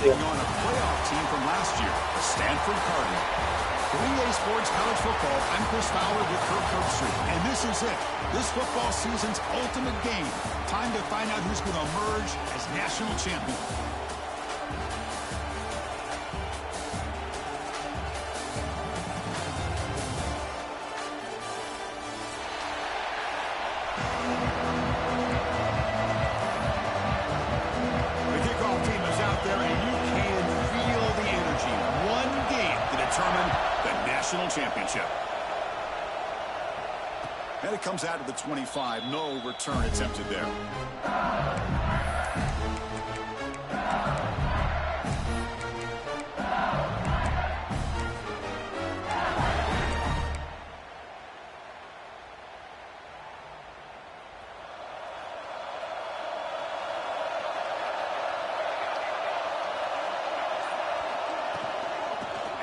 taking on a playoff team from last year, the Stanford Cardinal. For EA Sports College Football, I'm Chris Fowler with Kirk Herbstreit, and this is it. This football season's ultimate game. Time to find out who's going to emerge as national champion. Championship. And it comes out of the 25. No return attempted there.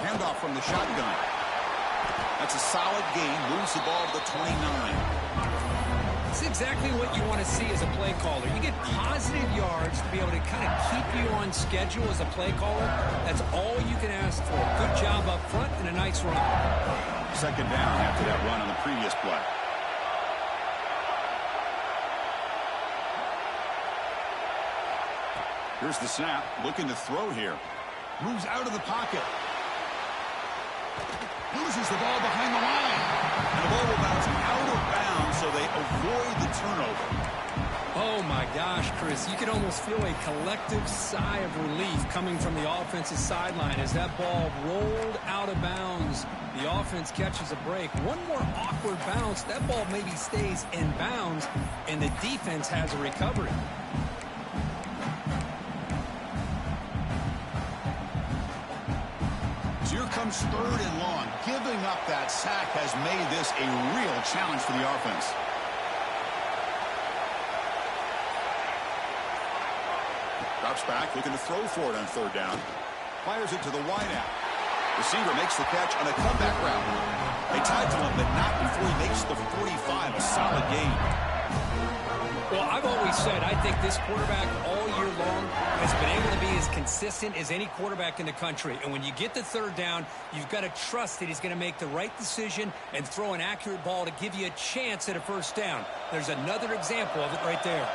Handoff from the shotgun. That's a solid gain, moves the ball to the 29. It's exactly what you want to see as a play caller. You get positive yards to be able to kind of keep you on schedule as a play caller. That's all you can ask for. Good job up front and a nice run. Second down after that run on the previous play. Here's the snap, looking to throw here. Moves out of the pocket. Loses the ball behind the line. And the ball will bounce out of bounds, so they avoid the turnover. Oh, my gosh, Chris. You can almost feel a collective sigh of relief coming from the offensive sideline as that ball rolled out of bounds. The offense catches a break. One more awkward bounce. That ball maybe stays in bounds, and the defense has a recovery. Comes third and long. Giving up that sack has made this a real challenge for the offense. Drops back, looking to throw for it on third down. Fires it to the wideout. Receiver makes the catch on a comeback route. They tied to him, but not before he makes the 45. A solid gain. Well, I've always said I think this quarterback all year long has been able to be as consistent as any quarterback in the country. And when you get the third down, you've got to trust that he's going to make the right decision and throw an accurate ball to give you a chance at a first down. There's another example of it right there.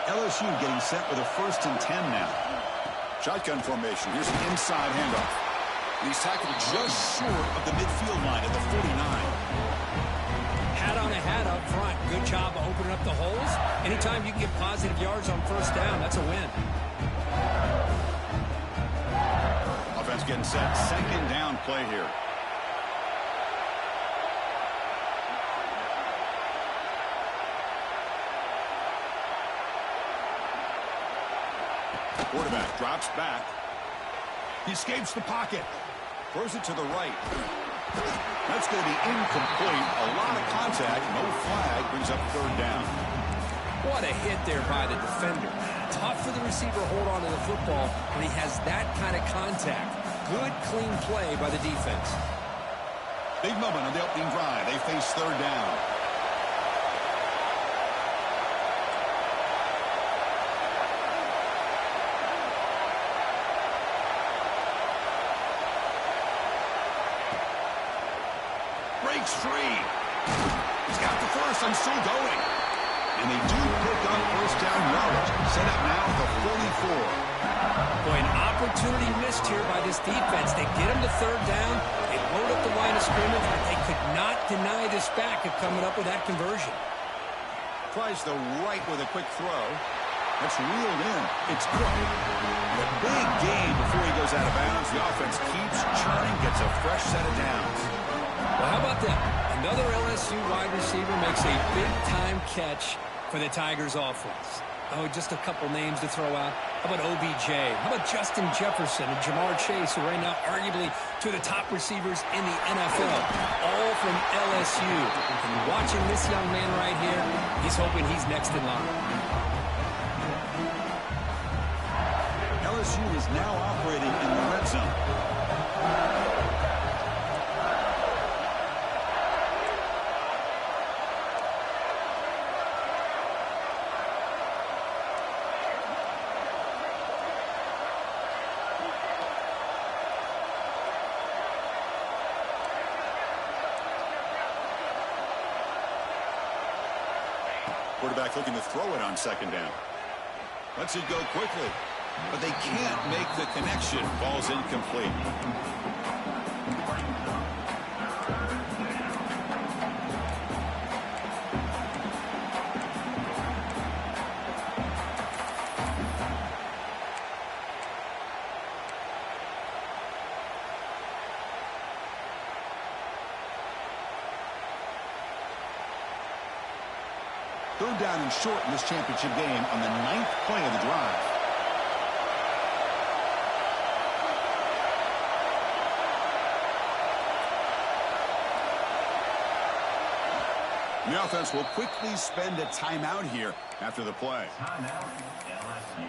LSU getting set with a 1st and 10 now. Shotgun formation. Here's an inside handoff. He's tackled just short of the midfield line at the 49. Hat on a hat up front. Good job of opening up the holes. Anytime you can get positive yards on first down, that's a win. Offense getting set. Second down play here. Quarterback drops back. He escapes the pocket. Throws it to the right. That's going to be incomplete. A lot of contact. No flag. Brings up third down. What a hit there by the defender. Tough for the receiver to hold on to the football when he has that kind of contact. Good, clean play by the defense. Big moment on the opening drive. They face third down. Breaks free. He's got the first and still going. And they do pick up first down yardage. Set up now at the 44. Boy, an opportunity missed here by this defense. They get him to third down. They load up the line of scrimmage, but they could not deny this back of coming up with that conversion. Tries the right with a quick throw. That's reeled in. It's Cook. And a big gain before he goes out of bounds. The offense keeps churning, gets a fresh set of downs. Well, how about that? Another LSU wide receiver makes a big-time catch for the Tigers offense. Oh, just a couple names to throw out. How about OBJ? How about Justin Jefferson and Jamar Chase, who right now arguably two of the top receivers in the NFL, all from LSU. And watching this young man right here, he's hoping he's next in line. LSU is now operating in the red zone. Quarterback looking to throw it on second down. Lets it go quickly, but they can't make the connection. Ball's incomplete. Third down and short in this championship game on the 9th play of the drive. The offense will quickly spend a timeout here after the play. Timeout, LSU.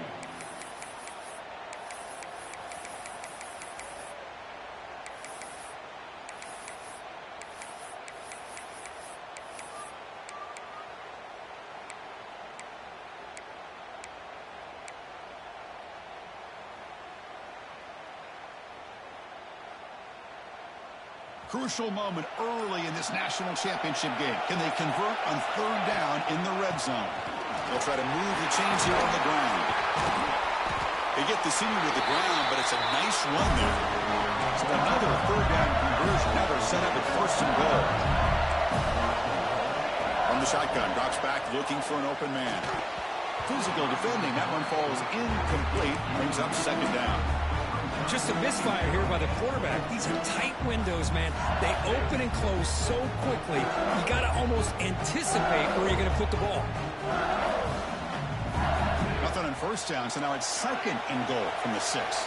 Crucial moment early in this national championship game. Can they convert on third down in the red zone? They'll try to move the chains here on the ground. They get the senior to the ground, but it's a nice run there. So another third down conversion. Now they're set up at first and goal. From the shotgun, drops back looking for an open man. Physical defending. That one falls incomplete. Brings up second down. Just a misfire here by the quarterback. These are tight windows, man. They open and close so quickly. You got to almost anticipate where you're going to put the ball. Nothing on first down, so now it's second and goal from the 6.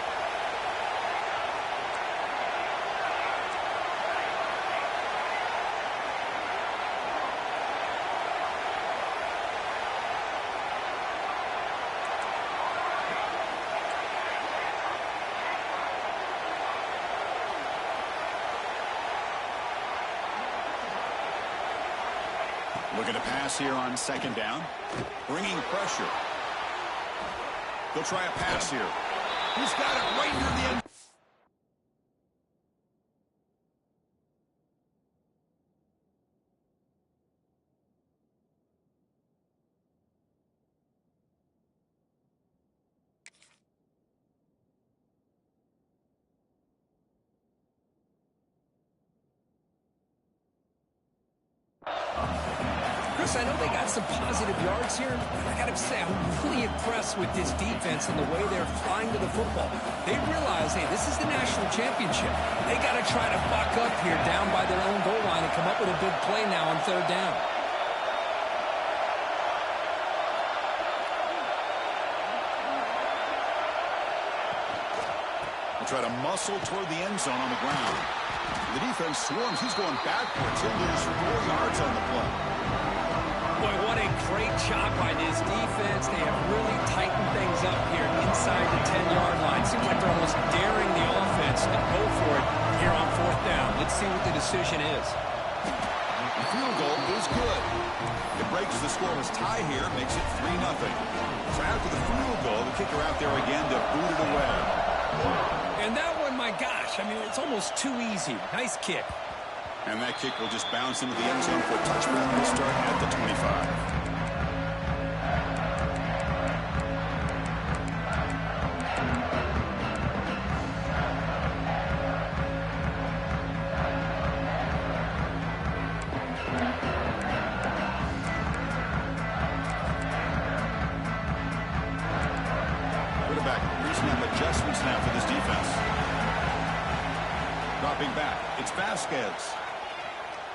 Looking to pass here on second down. Bringing pressure. They'll try a pass here. He's got it right near the end. Chris, I know they got some positive yards here, but I got to say, I'm really impressed with this defense and the way they're flying to the football. They realize, hey, this is the national championship. They got to try to buck up here down by their own goal line and come up with a big play now on third down. They'll try to muscle toward the end zone on the ground. The defense swarms. He's going backwards. He'll lose 4 yards on the play. Boy, what a great job by this defense. They have really tightened things up here inside the 10-yard line. Seems like they're almost daring the offense to go for it here on fourth down. Let's see what the decision is. The field goal is good. It breaks the scoreless tie here, makes it 3-0. So after the field goal, the kicker out there again to boot it away. And that one, my gosh, I mean, it's almost too easy. Nice kick. And that kick will just bounce into the end zone for a touchback. We'll start at the 25. Adjustments now for this defense. Dropping back. It's Vasquez.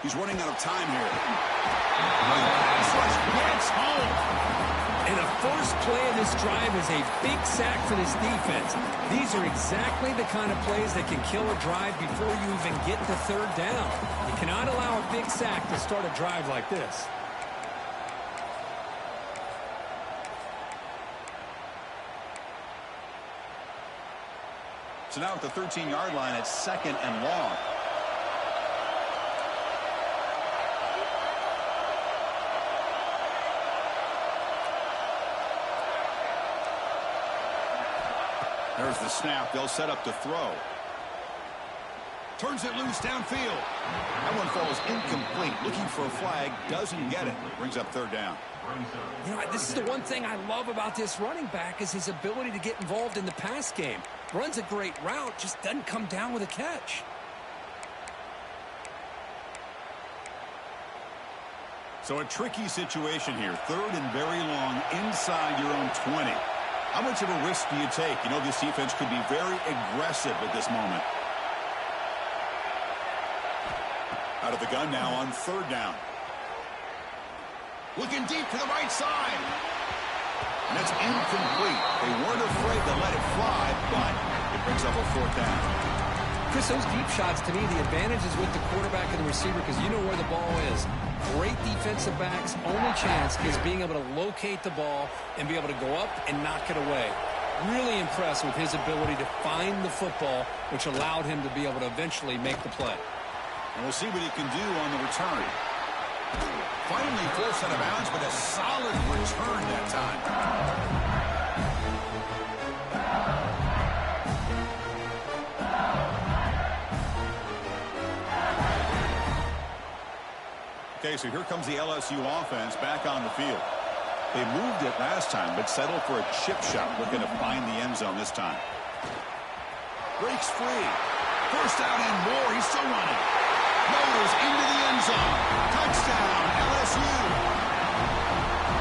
He's running out of time here. Gets home. And the first play of this drive is a big sack for this defense. These are exactly the kind of plays that can kill a drive before you even get to third down. You cannot allow a big sack to start a drive like this. So now at the 13-yard line, it's second and long. There's the snap. They'll set up to throw. Turns it loose downfield. That one falls incomplete. Looking for a flag. Doesn't get it. Brings up third down. You know, this is the one thing I love about this running back is his ability to get involved in the pass game. Runs a great route, just doesn't come down with a catch. So a tricky situation here. Third and very long inside your own 20. How much of a risk do you take? You know, this defense could be very aggressive at this moment. Out of the gun now on third down. Looking deep to the right side. And that's incomplete. They weren't afraid to let it fly, but it brings up a fourth down. Chris, those deep shots, to me, the advantage is with the quarterback and the receiver because you know where the ball is. Great defensive backs' only chance is being able to locate the ball and be able to go up and knock it away. Really impressed with his ability to find the football, which allowed him to be able to eventually make the play. And we'll see what he can do on the return. Finally forced out of bounds, but a solid return that time. Okay, so here comes the LSU offense back on the field. They moved it last time, but settled for a chip shot, looking to find the end zone this time. Breaks free. First out and more. He's still running. Motors into the end zone. Touchdown, LSU.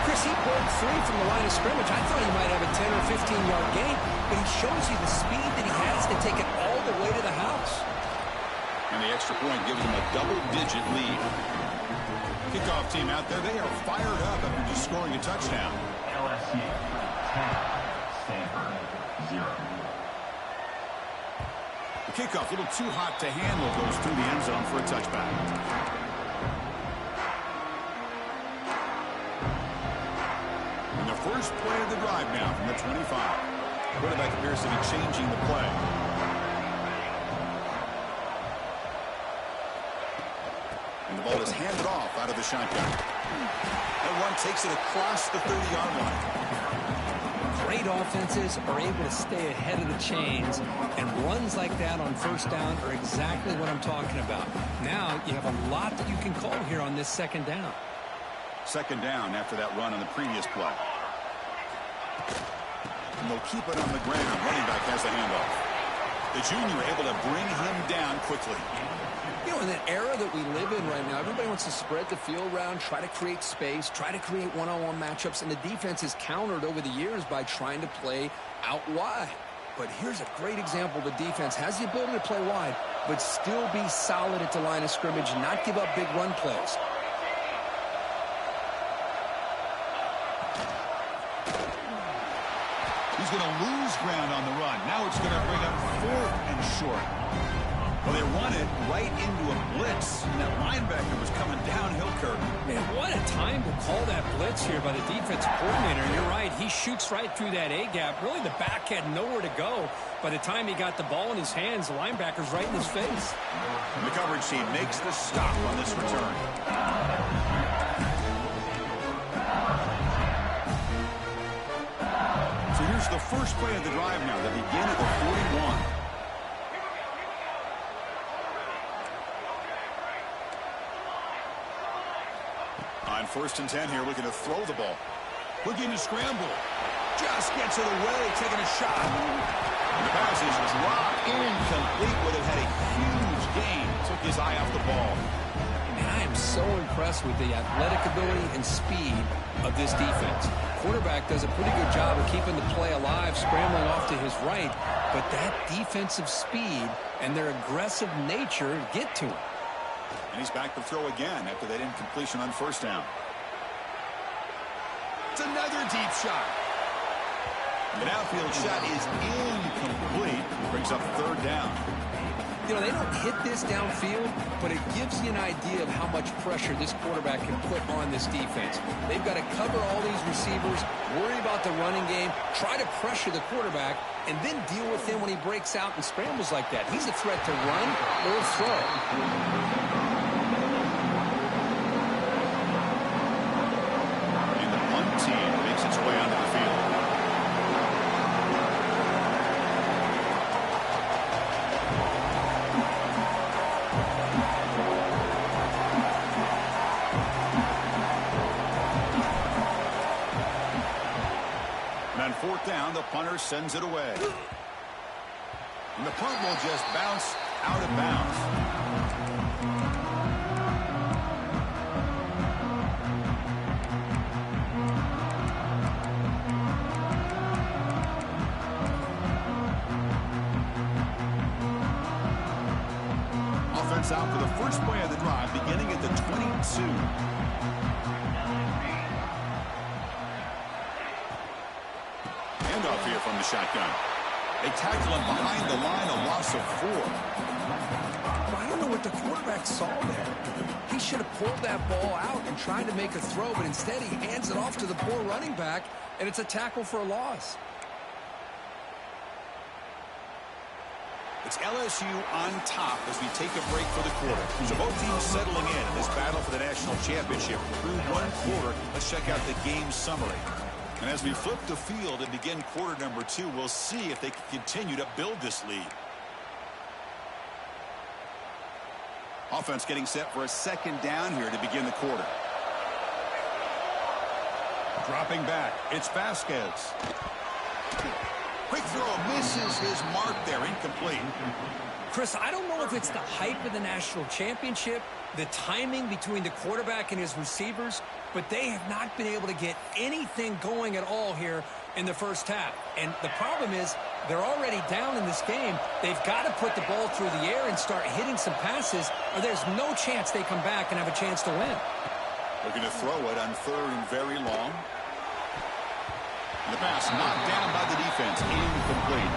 Chris, he broke free from the line of scrimmage. I thought he might have a 10 or 15-yard gain, but he shows you the speed that he has to take it all the way to the house. And the extra point gives him a double-digit lead. Kickoff team out there, they are fired up after just scoring a touchdown. LSU 10, Stanford 0. The kickoff, a little too hot to handle, goes through the end zone for a touchback. And the first play of the drive now from the 25. Quarterback appears to be changing the play. And the ball is handed off out of the shotgun. That one takes it across the 30-yard line. Great offenses are able to stay ahead of the chains, and runs like that on first down are exactly what I'm talking about. Now you have a lot that you can call here on this second down. Second down after that run on the previous play. And they'll keep it on the ground. Running back has the handoff. The junior able to bring him down quickly. You know, in the era that we live in right now, everybody wants to spread the field around, try to create space, try to create one-on-one matchups, and the defense is countered over the years by trying to play out wide. But here's a great example. The defense has the ability to play wide, but still be solid at the line of scrimmage and not give up big run plays. He's going to lose ground on the run. Now it's going to bring up fourth and short. Well, they run it right into a blitz, and that linebacker was coming downhill, Kirk. Man, what a time to call that blitz here by the defensive coordinator. You're right. He shoots right through that A-gap. Really, the back had nowhere to go. By the time he got the ball in his hands, the linebacker's right in his face. And the coverage team makes the stop on this return. So here's the first play of the drive now. They begin at the 41. On first and 10 here, looking to throw the ball. Looking to scramble. Just gets it away, taking a shot. And the pass is dropped incomplete. Would have had a huge gain. Took his eye off the ball. And I am so impressed with the athletic ability and speed of this defense. Quarterback does a pretty good job of keeping the play alive, scrambling off to his right. But that defensive speed and their aggressive nature get to him. And he's back to throw again after that incompletion on first down. It's another deep shot. The downfield shot is incomplete. Brings up third down. You know, they don't hit this downfield, but it gives you an idea of how much pressure this quarterback can put on this defense. They've got to cover all these receivers, worry about the running game, try to pressure the quarterback, and then deal with him when he breaks out and scrambles like that. He's a threat to run or throw. Team makes its way onto the field. punter sends it away. And the punt will just bounce out of bounds. Offense out for the first play of the drive, beginning at the 22. Handoff here from the shotgun. They tackle him behind the line, a loss of 4. I don't know what the quarterback saw there. He should have pulled that ball out and tried to make a throw, but instead he hands it off to the poor running back, and it's a tackle for a loss. It's LSU on top as we take a break for the quarter. So both teams settling in this battle for the national championship through one quarter. Let's check out the game summary. And as we flip the field and begin quarter number 2, we'll see if they can continue to build this lead. Offense getting set for a second down here to begin the quarter. Dropping back, it's Vasquez. Quick throw, misses his mark there, incomplete. Chris, I don't know if it's the hype of the national championship, the timing between the quarterback and his receivers, but they have not been able to get anything going at all here in the first half. And the problem is they're already down in this game. They've got to put the ball through the air and start hitting some passes, or there's no chance they come back and have a chance to win. Looking to throw it on 3rd and very long. The pass knocked down by the defense, incomplete.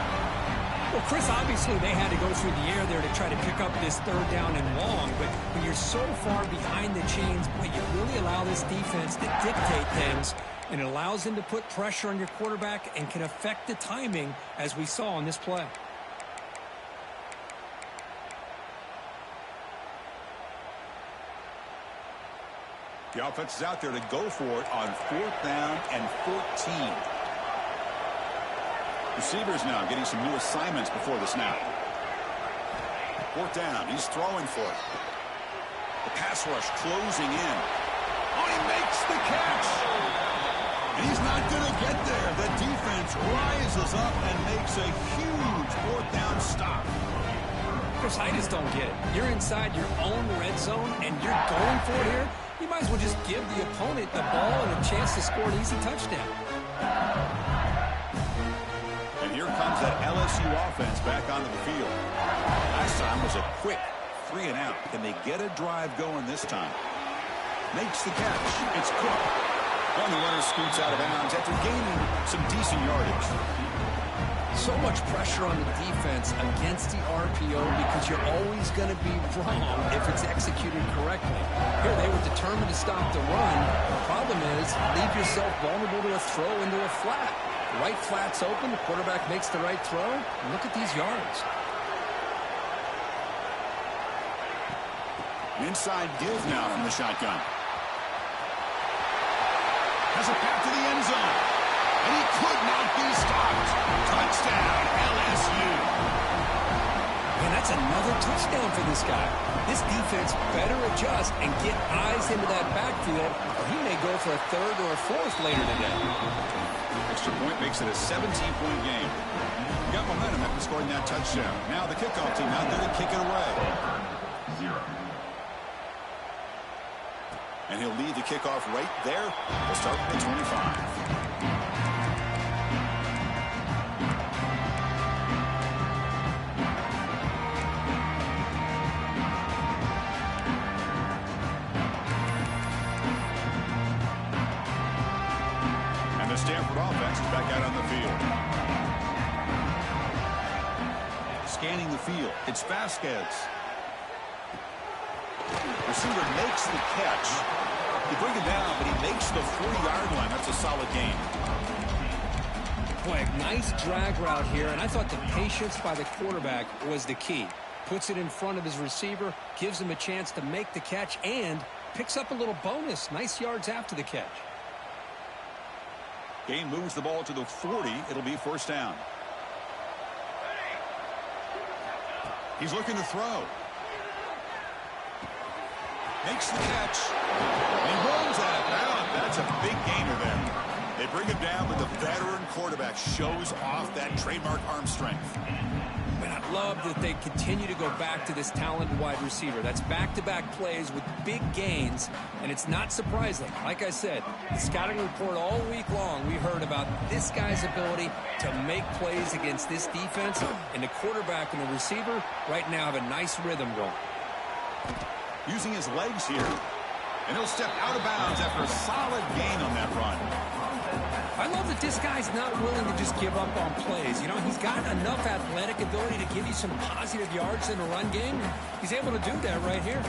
Well, Chris, obviously they had to go through the air there to try to pick up this 3rd down and long, but when you're so far behind the chains, boy, you really allow this defense to dictate things, and it allows them to put pressure on your quarterback and can affect the timing, as we saw on this play. The offense is out there to go for it on 4th down and 14. Receivers now getting some new assignments before the snap. 4th down, he's throwing for it. The pass rush closing in. Oh, he makes the catch. And he's not going to get there. The defense rises up and makes a huge 4th down stop. Chris, I just don't get it. You're inside your own red zone, and you're going for it here. You might as well just give the opponent the ball and a chance to score an easy touchdown. And here comes that LSU offense back onto the field. Last time was a quick 3 and out. Can they get a drive going this time? Makes the catch. It's Cook. And the runner scoots out of bounds after gaining some decent yardage. So much pressure on the defense against the RPO because you're always going to be wrong if it's executed correctly. Here, they were determined to stop the run. The problem is, leave yourself vulnerable to a throw into a flat. The right flat's open, the quarterback makes the right throw, and look at these yards. Inside give now from the shotgun. Has a path to the end zone. And he could not be stopped. Touchdown, LSU. And that's another touchdown for this guy. This defense better adjust and get eyes into that backfield, or he may go for a 3rd or a 4th later today. Extra point makes it a 17-point game. You got momentum after scoring that touchdown. Now the kickoff team out there to kick it away. 0. And he'll lead the kickoff right there. We'll start at the 25. And the Stanford offense is back out on the field. Scanning the field. It's Vasquez. Receiver makes the catch. They bring it down, but he makes the 40-yard line. That's a solid gain. Boy, a nice drag route here, and I thought the patience by the quarterback was the key. Puts it in front of his receiver, gives him a chance to make the catch, and picks up a little bonus. Nice yards after the catch. Gain moves the ball to the 40. It'll be 1st down. He's looking to throw. Makes the catch. And runs out of bounds. That's a big gainer there. They bring him down, but the veteran quarterback shows off that trademark arm strength. And I love that they continue to go back to this talented wide receiver. That's back-to-back plays with big gains, and it's not surprising. Like I said, the scouting report all week long, we heard about this guy's ability to make plays against this defense, and the quarterback and the receiver right now have a nice rhythm going. Using his legs here, and he'll step out of bounds after a solid gain on that run. I love that this guy's not willing to just give up on plays. You know, he's got enough athletic ability to give you some positive yards in the run game. He's able to do that right here.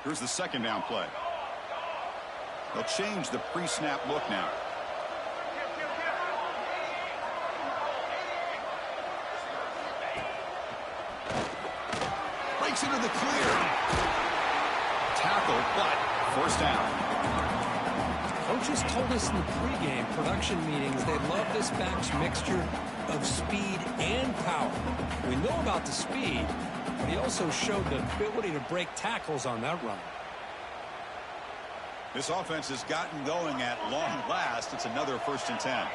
Here's the second down play. They'll change the pre-snap look now. Breaks into the clear. Tackle, but first down. Coaches told us in the pregame production meetings they love this back's mixture of speed and power. We know about the speed, but he also showed the ability to break tackles on that run. This offense has gotten going at long last. It's another 1st and 10.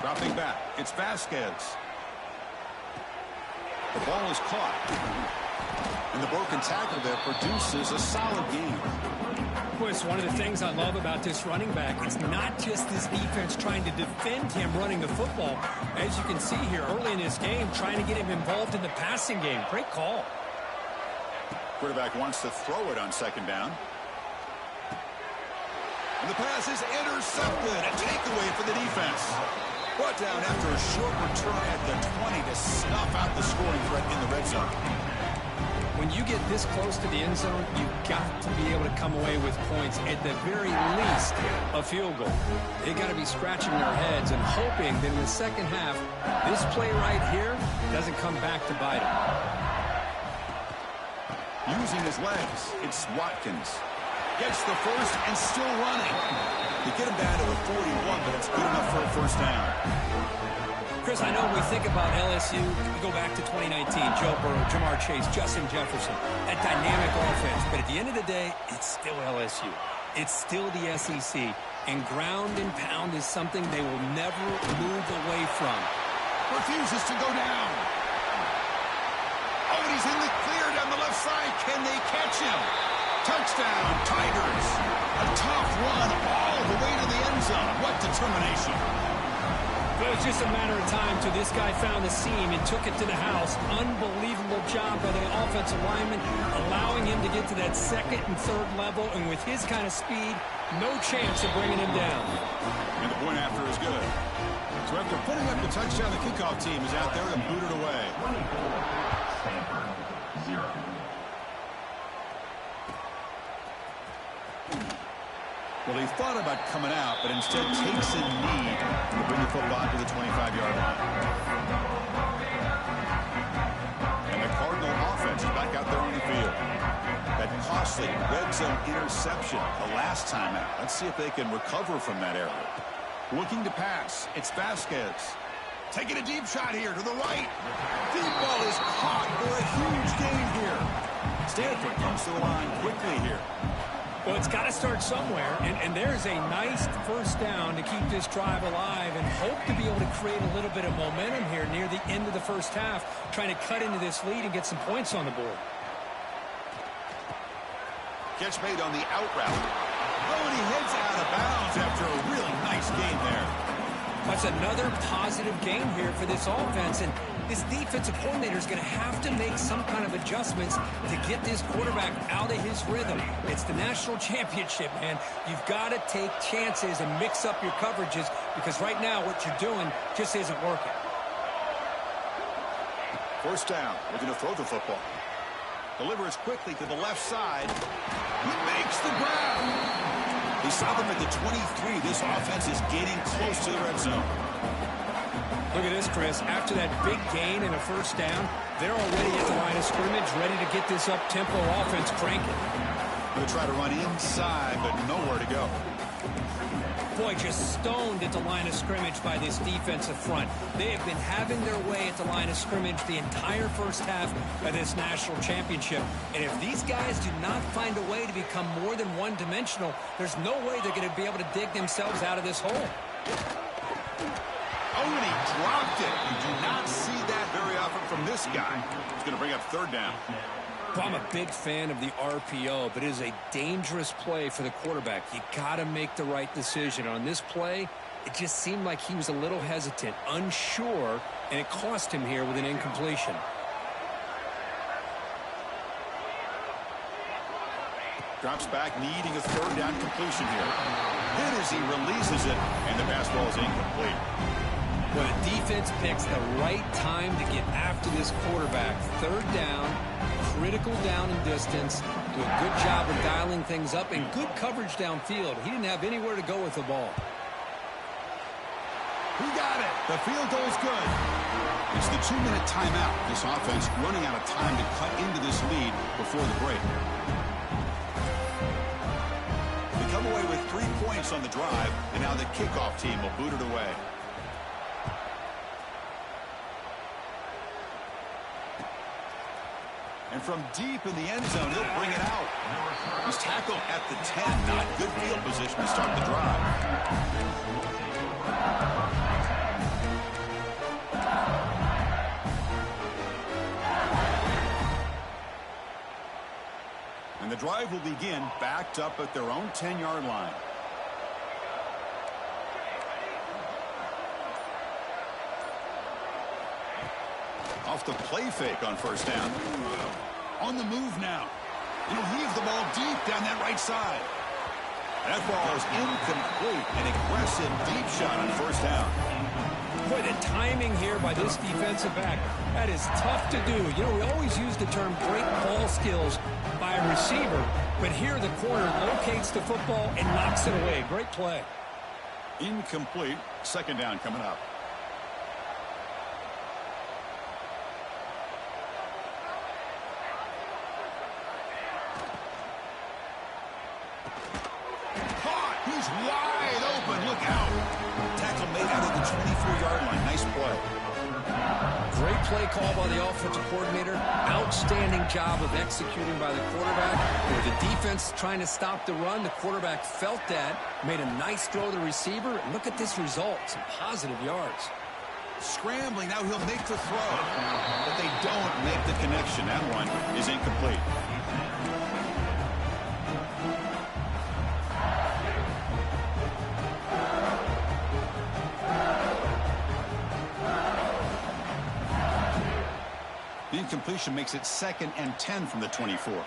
Dropping back. It's Vasquez. The ball is caught. And the broken tackle there produces a solid gain. Boy, it's one of the things I love about this running back. It's not just this defense trying to defend him running the football. As you can see here early in this game, trying to get him involved in the passing game. Great call. Quarterback wants to throw it on second down. And the pass is intercepted. A takeaway for the defense. Brought down after a short return at the 20 to snuff out the scoring threat in the red zone. When you get this close to the end zone, you've got to be able to come away with points, at the very least, a field goal. They got to be scratching their heads and hoping that in the second half, this play right here doesn't come back to bite them. Using his legs, it's Watkins. Gets the first and still running. They get him down to a 41, but it's good enough for a first down. Chris, I know when we think about LSU, we go back to 2019, Joe Burrow, Jamar Chase, Justin Jefferson, that dynamic offense. But at the end of the day, it's still LSU. It's still the SEC. And ground and pound is something they will never move away from. Refuses to go down. Oh, and he's in the clear down the left side. Can they catch him? Touchdown, Tigers. A tough run all the way to the end zone. What determination. Well, it was just a matter of time till this guy found the seam and took it to the house. Unbelievable job by the offensive lineman, allowing him to get to that second and third level. And with his kind of speed, no chance of bringing him down. And the point after is good. So after putting up the touchdown, the kickoff team is out there to boot it away. Stanford, 0. Well, he thought about coming out, but instead takes a knee to bring the football to the 25-yard line. And the Cardinal offense is back out there on the field. That costly red zone interception the last time out. Let's see if they can recover from that error. Looking to pass. It's Vasquez. Taking a deep shot here to the right. Deep ball is caught for a huge gain here. Stanford comes to the line quickly here. Well, it's got to start somewhere, and there's a nice first down to keep this drive alive and hope to be able to create a little bit of momentum here near the end of the first half, trying to cut into this lead and get some points on the board. Catch made on the out route. Oh, and he heads out of bounds after a really nice game there. That's another positive game here for this offense, and this defensive coordinator is going to have to make some kind of adjustments to get this quarterback out of his rhythm. It's the national championship, man. You've got to take chances and mix up your coverages because right now what you're doing just isn't working. First down. Looking to throw the football. Delivers quickly to the left side. He makes the grab. He saw them at the 23. This offense is getting close to the red zone. Look at this, Chris. After that big gain and a first down, they're already at the line of scrimmage, ready to get this up-tempo offense cranking. They'll try to run inside, but nowhere to go. Boy, just stoned at the line of scrimmage by this defensive front. They have been having their way at the line of scrimmage the entire first half of this national championship. And if these guys do not find a way to become more than one-dimensional, there's no way they're going to be able to dig themselves out of this hole. Oh, and he dropped it. You do not see that very often from this guy. He's going to bring up third down. Well, I'm a big fan of the RPO, but it is a dangerous play for the quarterback. You got to make the right decision. On this play, it just seemed like he was a little hesitant, unsure, and it cost him here with an incompletion. Drops back, needing a third down completion here. Hit as he releases it, and the pass ball is incomplete. Well, the defense picks the right time to get after this quarterback. Third down, critical down and distance. Do a good job of dialing things up and good coverage downfield. He didn't have anywhere to go with the ball. He got it. The field goal is good. It's the 2-minute timeout. This offense running out of time to cut into this lead before the break. They come away with 3 points on the drive, and now the kickoff team will boot it away. And from deep in the end zone, he'll bring it out. He's tackled at the 10. Not good field position to start the drive. And the drive will begin backed up at their own 10-yard line. Off the play fake on first down. On the move now. And he'll heave the ball deep down that right side. That ball is incomplete. An aggressive deep shot on first down. Boy, the timing here by this defensive back, that is tough to do. You know, we always use the term great ball skills by a receiver, but here the corner locates the football and knocks it away. Great play. Incomplete. Second down coming up. He's wide open. Look out. Tackle made out of the 24-yard line. Nice play. Great play call by the offensive coordinator. Outstanding job of executing by the quarterback. With the defense trying to stop the run, the quarterback felt that, made a nice throw to the receiver, and look at this result. Some positive yards. Scrambling. Now he'll make the throw. But they don't make the connection. That one is incomplete. The incompletion makes it 2nd and 10 from the 24.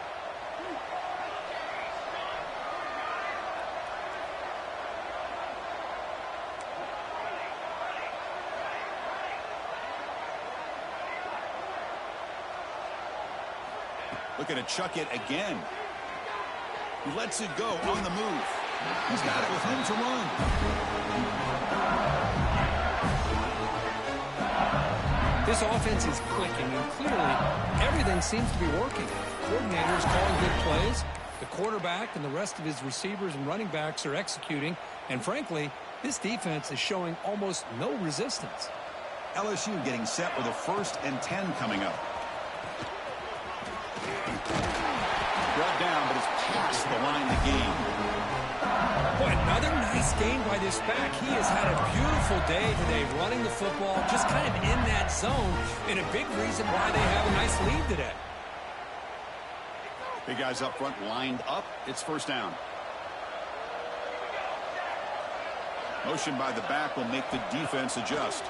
Looking to chuck it again. He lets it go on the move. He's got it with room to run. This offense is clicking, and clearly everything seems to be working. Coordinators calling good plays. The quarterback and the rest of his receivers and running backs are executing. And frankly, this defense is showing almost no resistance. LSU getting set with a 1st and 10 coming up. Brought down, but it's past the line to gain. Boy, another nice gain by this back. He has had a beautiful day today running the football, just kind of in that zone, and a big reason why they have a nice lead today. Big guys up front lined up. It's first down. Motion by the back will make the defense adjust.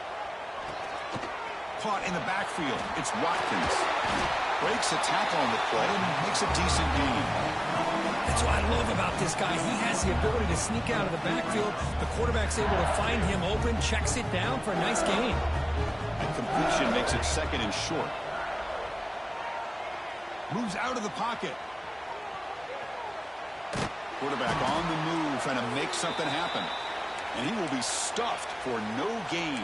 Caught in the backfield. It's Watkins. Breaks a tackle on the play and makes a decent gain. That's what I love about this guy. He has the ability to sneak out of the backfield. The quarterback's able to find him open, checks it down for a nice gain. And completion makes it 2nd and short. Moves out of the pocket. Quarterback on the move, trying to make something happen. And he will be stuffed for no gain.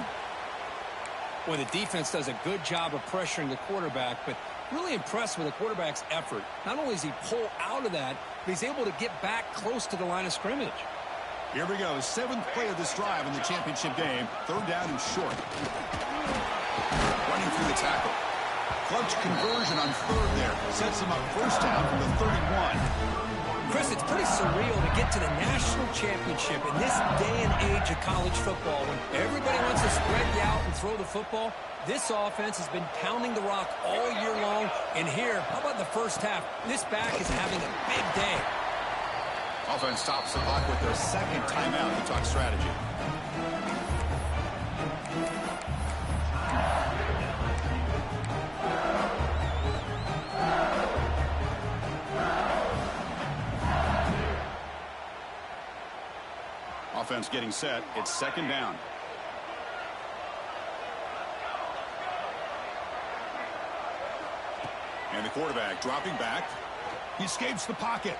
Well, the defense does a good job of pressuring the quarterback, but really impressed with the quarterback's effort. Not only does he pull out of that, but he's able to get back close to the line of scrimmage. Here we go. 7th play of this drive in the championship game. 3rd down and short. Running through the tackle. Clutch conversion on 3rd there. Sets him up 1st down from the 31. Chris, it's pretty surreal to get to the national championship in this day and age of college football when everybody wants to spread you out and throw the football. This offense has been pounding the rock all year long. And here, how about the first half? This back is having a big day. Offense stops the clock with their 2nd timeout to talk strategy. Offense getting set. It's 2nd down. And the quarterback dropping back. He escapes the pocket.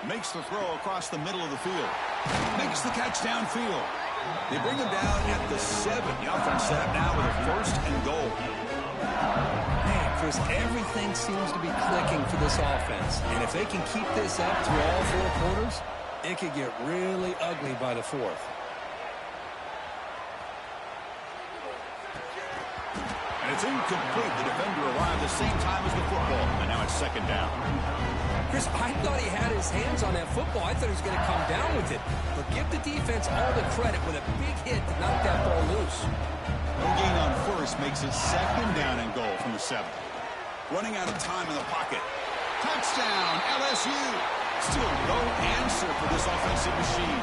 Makes the throw across the middle of the field. Makes the catch downfield. They bring him down at the 7. The offense set up now with a 1st and goal. Man, Chris, everything seems to be clicking for this offense. And if they can keep this up through all 4 quarters, it could get really ugly by the 4th. And it's incomplete. The defender arrived the same time as the football. And now it's 2nd down. Chris, I thought he had his hands on that football. I thought he was going to come down with it. But give the defense all the credit with a big hit to knock that ball loose. No gain on 1st makes it 2nd down and goal from the 7th. Running out of time in the pocket. Touchdown, LSU. Still no answer for this offensive machine.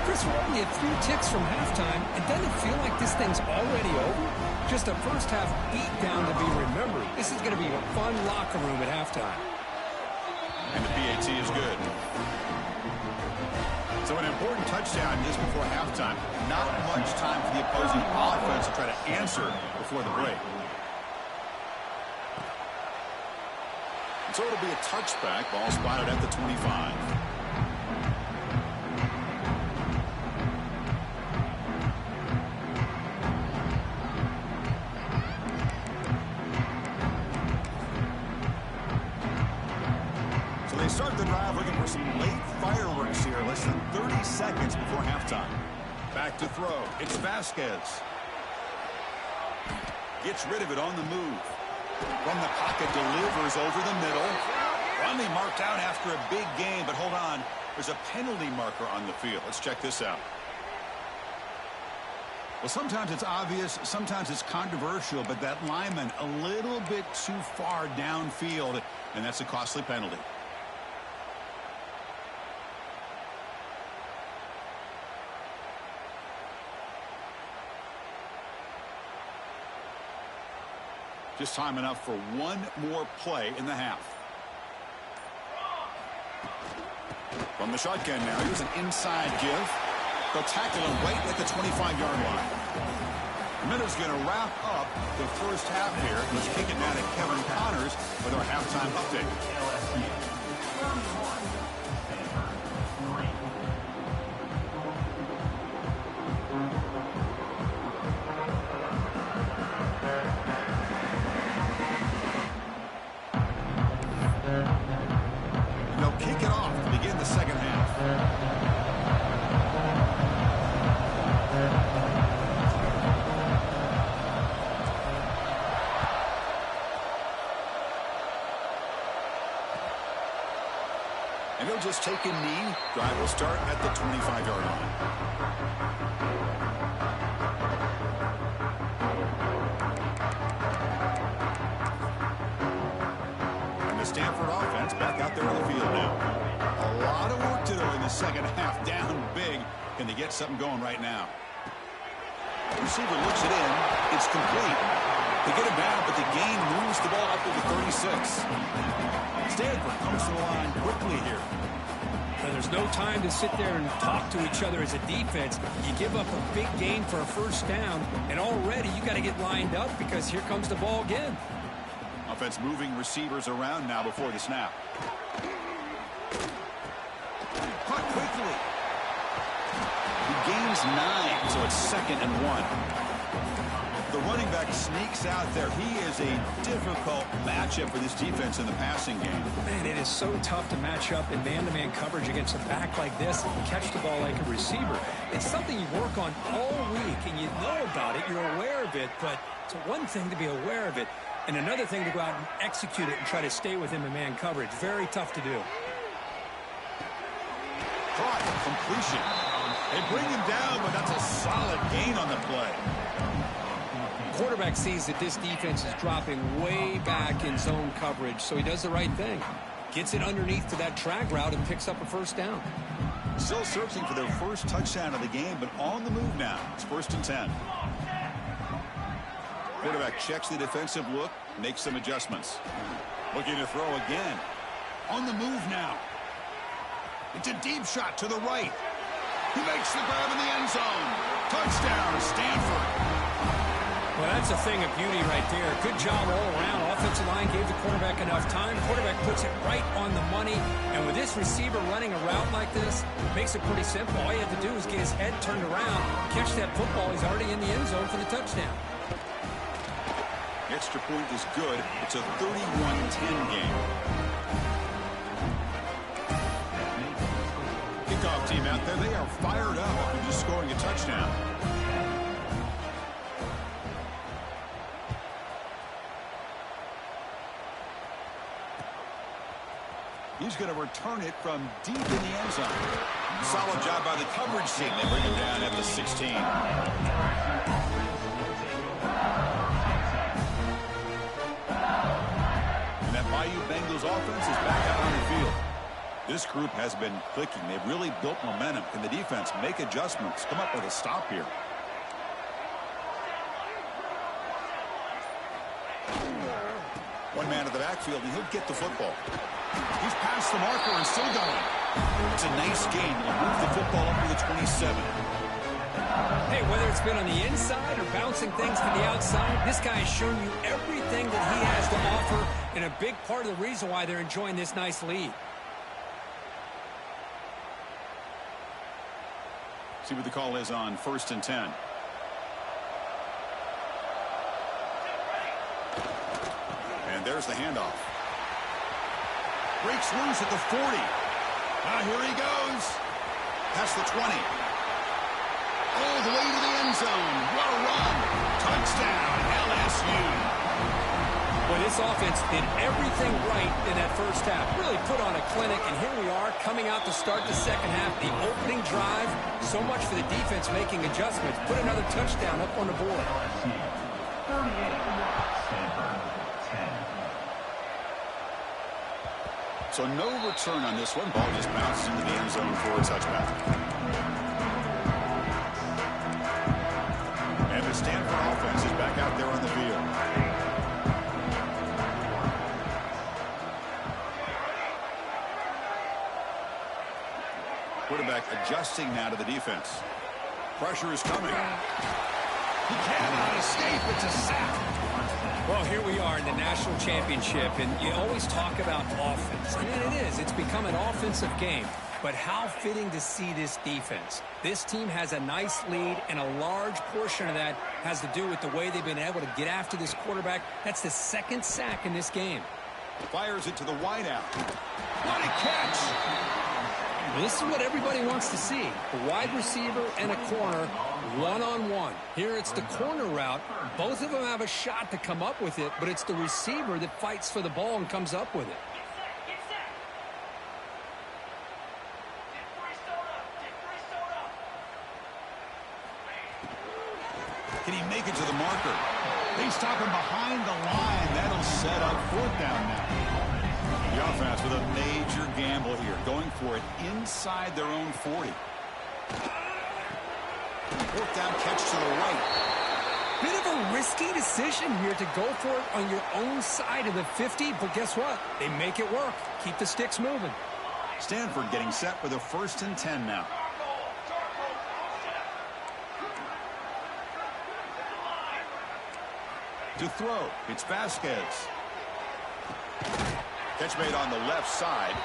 Chris, we're only a few ticks from halftime. And doesn't it feel like this thing's already over? Just a first half beat down to be remembered. This is going to be a fun locker room at halftime. And the PAT is good. So an important touchdown just before halftime. Not much time for the opposing offense to try to answer before the break. And so it'll be a touchback. Ball spotted at the 25. Start the drive looking for some late fireworks here. Less than 30 seconds before halftime. Back to throw. It's Vasquez. Gets rid of it on the move. From the pocket, delivers over the middle. Finally marked out after a big game, but hold on. There's a penalty marker on the field. Let's check this out. Well, sometimes it's obvious, sometimes it's controversial, but that lineman a little bit too far downfield, and that's a costly penalty. Just time enough for one more play in the half. From the shotgun now, here's an inside give. They'll tackle him right at the 25-yard line. Minutes going to wrap up the first half here. Let's kick it down to Kevin Connors with our halftime update. And they'll just take a knee. Drive will start at the 25-yard line. And the Stanford offense back out there on the field now. A lot of work to do in the second half. Down big. Can they get something going right now? The receiver looks it in. It's complete. They get it back, but the gain moves the ball up to the 36. Stanford comes to the line quickly here. And there's no time to sit there and talk to each other as a defense. You give up a big gain for a first down, and already you got to get lined up because here comes the ball again. Offense moving receivers around now before the snap. Caught quickly. He gains 9, so it's 2nd and 1. The running back sneaks out there. He is a difficult matchup for this defense in the passing game. Man, it is so tough to match up in man-to-man coverage against a back like this and catch the ball like a receiver. It's something you work on all week, and you know about it. You're aware of it, but it's one thing to be aware of it, and another thing to go out and execute it and try to stay with him in man coverage. Very tough to do. Caught, completion. They bring him down, but that's a solid gain on the play. Quarterback sees that this defense is dropping way back in zone coverage, so he does the right thing. Gets it underneath to that drag route and picks up a first down. Still searching for their first touchdown of the game, but on the move now. It's 1st and 10. Quarterback checks the defensive look, makes some adjustments. Looking to throw again. On the move now. It's a deep shot to the right. He makes the grab in the end zone. Touchdown, Stanford. Well, that's a thing of beauty right there. Good job all around. Offensive line gave the quarterback enough time. Quarterback puts it right on the money. And with this receiver running a route like this, makes it pretty simple. All you have to do is get his head turned around, catch that football. He's already in the end zone for the touchdown. Extra point is good. It's a 31-10 game. Kickoff team out there. They are fired up after just scoring a touchdown. He's going to return it from deep in the end zone. Solid job by the coverage team. They bring him down at the 16. And that Bayou Bengals offense is back out on the field. This group has been clicking. They've really built momentum. Can the defense make adjustments? Come up with a stop here. One man to the backfield, and he'll get the football. He's past the marker and still going. It's a nice gain. He'll move the football up to the 27. Hey, whether it's been on the inside or bouncing things to the outside, this guy has shown you everything that he has to offer, and a big part of the reason why they're enjoying this nice lead. See what the call is on 1st and 10. And there's the handoff. Breaks loose at the 40. Now here he goes. Past the 20. All the way to the end zone. What a run. Touchdown, LSU. Well, this offense did everything right in that first half. Really put on a clinic, and here we are coming out to start the second half. The opening drive, so much for the defense making adjustments. Put another touchdown up on the board. So no return on this one. Ball just bounces into the end zone for a touchback. And the Stanford offense is back out there on the field. Quarterback adjusting now to the defense. Pressure is coming. He cannot escape. It's a sack. Well, here we are in the national championship, and you always talk about offense. I mean, it is. It's become an offensive game. But how fitting to see this defense. This team has a nice lead, and a large portion of that has to do with the way they've been able to get after this quarterback. That's the second sack in this game. Fires it to the wideout. What a catch! This is what everybody wants to see. A wide receiver and a corner, one-on-one. Here it's the corner route. Both of them have a shot to come up with it, but it's the receiver that fights for the ball and comes up with it. Can he make it to the marker? They stop him behind the line. That'll set up 4th down now. The offense with a major gamble here, going for it inside their own 40. 4th down catch to the right. Bit of a risky decision here to go for it on your own side of the 50, but guess what? They make it work. Keep the sticks moving. Stanford getting set for the 1st and 10 now. To throw, it's Vasquez. Catch made on the left side.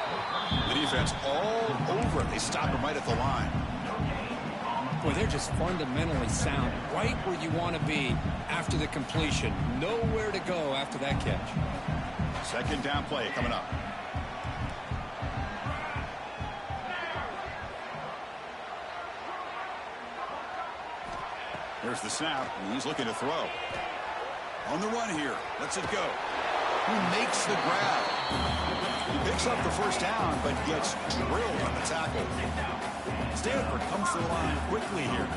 The defense all over it. They stop him right at the line. Boy, they're just fundamentally sound, right where you want to be after the completion. Nowhere to go after that catch. Second down play coming up. There's the snap, and he's looking to throw. On the run here. Lets it go. He makes the grab. He picks up the first down, but gets drilled on the tackle. Stanford comes to the line quickly here.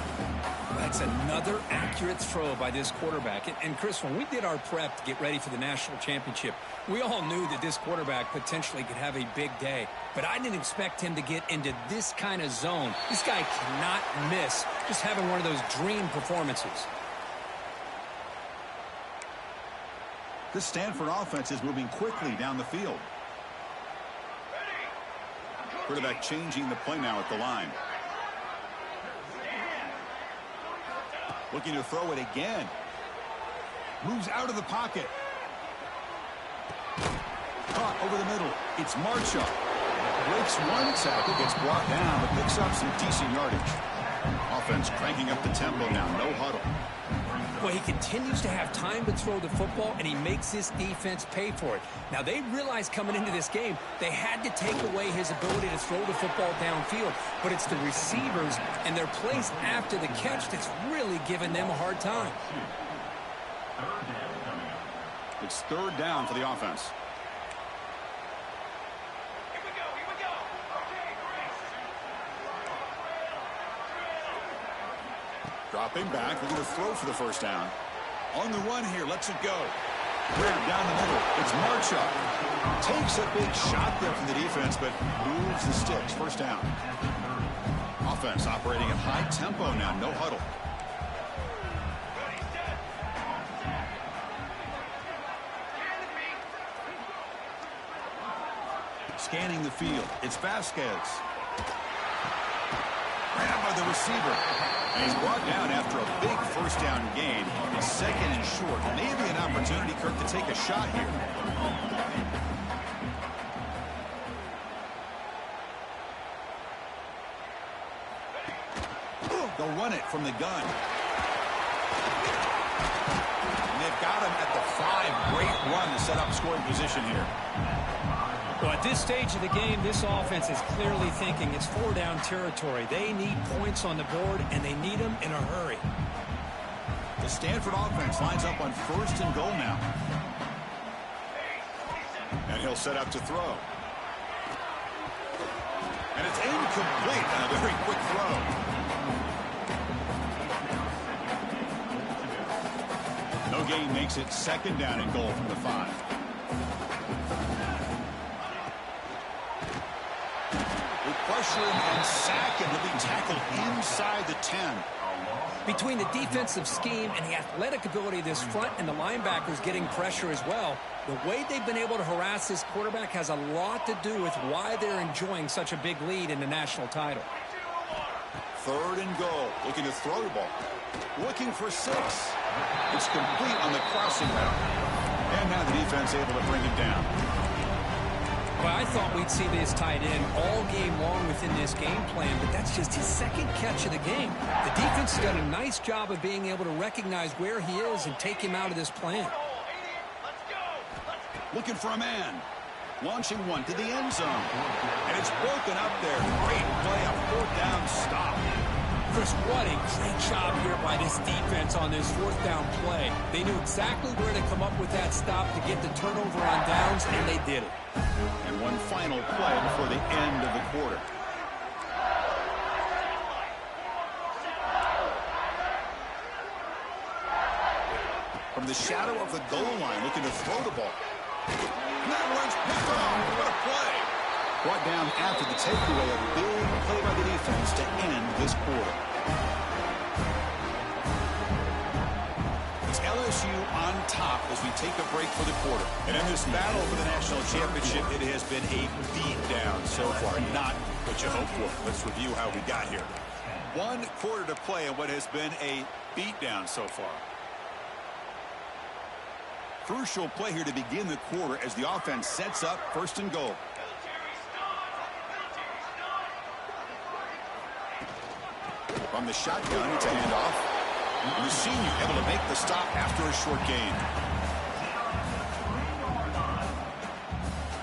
That's another accurate throw by this quarterback. And Chris, when we did our prep to get ready for the national championship, we all knew that this quarterback potentially could have a big day. But I didn't expect him to get into this kind of zone. This guy cannot miss just having one of those dream performances. The Stanford offense is moving quickly down the field. Quarterback changing the play now at the line. Looking to throw it again. Moves out of the pocket. Caught over the middle. It's Marshall. Breaks one tackle, gets brought down, but picks up some decent yardage. Offense cranking up the tempo now. No huddle. Well, he continues to have time to throw the football, and he makes this defense pay for it. Now, they realized coming into this game they had to take away his ability to throw the football downfield, but it's the receivers and their plays after the catch that's really giving them a hard time. It's third down for the offense. Dropping back, looking to throw for the first down. On the run here, lets it go. Grab down the middle. It's Marshall. Takes a big shot there from the defense, but moves the sticks. First down. Offense operating at high tempo now. No huddle. Scanning the field. It's Vasquez. Grabbed by the receiver. And he's brought down after a big first down gain. It's second and short. Maybe an opportunity, Kirk, to take a shot here. They'll run it from the gun. And they've got him at the 5. Great run to set up scoring position here. Well, at this stage of the game, this offense is clearly thinking it's 4-down territory. They need points on the board, and they need them in a hurry. The Stanford offense lines up on first and goal now. And he'll set up to throw. And it's incomplete on a very quick throw. No gain makes it second down and goal from the 5. Pressure and sack, and he'll be tackled inside the 10. Between the defensive scheme and the athletic ability of this front and the linebackers getting pressure as well, the way they've been able to harass this quarterback has a lot to do with why they're enjoying such a big lead in the national title. Third and goal. Looking to throw the ball. Looking for 6. It's complete on the crossing route. And now the defense able to bring it down. Well, I thought we'd see this tight end all game long within this game plan, but that's just his second catch of the game. The defense has done a nice job of being able to recognize where he is and take him out of this plan. Looking for a man. Launching one to the end zone. And it's broken up there. Great play, a 4th down stop. Chris, what a great job here by this defense on this 4th down play. They knew exactly where to come up with that stop to get the turnover on downs, and they did it. And one final play before the end of the quarter. From the shadow of the goal line, looking to throw the ball. And that one's picked off. What a play. Brought down after the takeaway. A big play by the defense to end this quarter. It's LSU on top as we take a break for the quarter. And in this battle for the national championship, it has been a beatdown so far. Not what you hoped for. Let's review how we got here. 1 quarter to play and what has been a beatdown so far. Crucial play here to begin the quarter as the offense sets up first and goal. From the shotgun, it's a handoff. The senior able to make the stop after a short gain.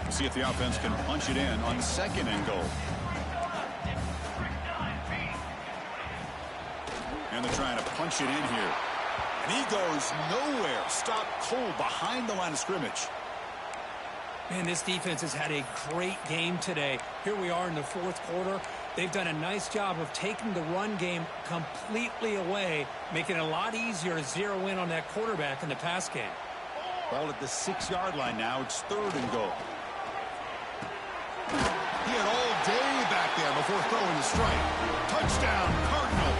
We'll see if the offense can punch it in on 2nd and goal. And they're trying to punch it in here. And he goes nowhere. Stop cold behind the line of scrimmage. Man, this defense has had a great game today. Here we are in the 4th quarter. They've done a nice job of taking the run game completely away, making it a lot easier to zero in on that quarterback in the pass game. Ball at the 6-yard line now. It's 3rd and goal. He had all day back there before throwing the strike. Touchdown, Cardinal.